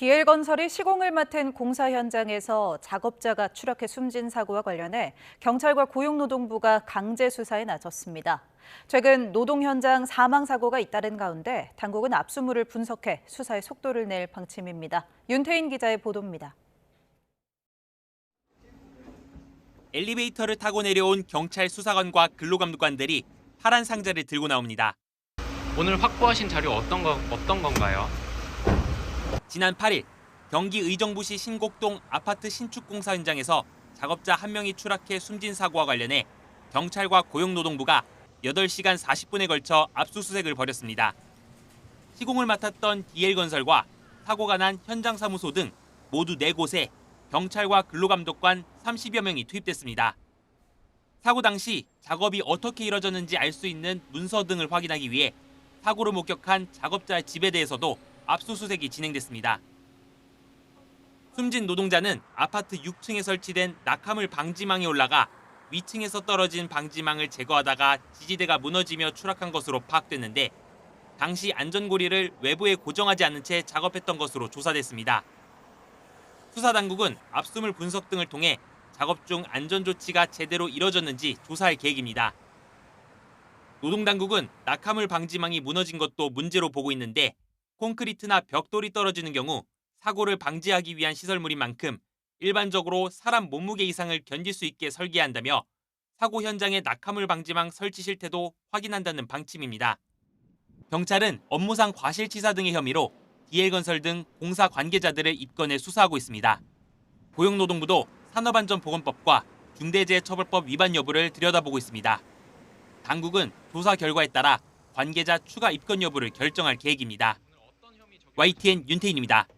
DL건설이 시공을 맡은 공사 현장에서 작업자가 추락해 숨진 사고와 관련해 경찰과 고용노동부가 강제 수사에 나섰습니다. 최근 노동 현장 사망 사고가 잇따른 가운데 당국은 압수물을 분석해 수사에 속도를 낼 방침입니다. 윤태인 기자의 보도입니다. 엘리베이터를 타고 내려온 경찰 수사관과 근로감독관들이 파란 상자를 들고 나옵니다. 오늘 확보하신 자료 어떤 건가요? 지난 8일 경기 의정부시 신곡동 아파트 신축 공사 현장에서 작업자 한 명이 추락해 숨진 사고와 관련해 경찰과 고용노동부가 8시간 40분에 걸쳐 압수수색을 벌였습니다. 시공을 맡았던 DL건설과 사고가 난 현장 사무소 등 모두 4곳에 경찰과 근로감독관 30여 명이 투입됐습니다. 사고 당시 작업이 어떻게 이뤄졌는지 알 수 있는 문서 등을 확인하기 위해 사고를 목격한 작업자의 집에 대해서도 압수수색이 진행됐습니다. 숨진 노동자는 아파트 6층에 설치된 낙하물 방지망에 올라가 위층에서 떨어진 방지망을 제거하다가 지지대가 무너지며 추락한 것으로 파악됐는데 당시 안전고리를 외부에 고정하지 않은 채 작업했던 것으로 조사됐습니다. 수사당국은 압수물 분석 등을 통해 작업 중 안전조치가 제대로 이뤄졌는지 조사할 계획입니다. 노동당국은 낙하물 방지망이 무너진 것도 문제로 보고 있는데 콘크리트나 벽돌이 떨어지는 경우 사고를 방지하기 위한 시설물인 만큼 일반적으로 사람 몸무게 이상을 견딜 수 있게 설계한다며 사고 현장의 낙하물 방지망 설치 실태도 확인한다는 방침입니다. 경찰은 업무상 과실치사 등의 혐의로 DL건설 등 공사 관계자들을 입건해 수사하고 있습니다. 고용노동부도 산업안전보건법과 중대재해처벌법 위반 여부를 들여다보고 있습니다. 당국은 조사 결과에 따라 관계자 추가 입건 여부를 결정할 계획입니다. YTN 윤태인입니다.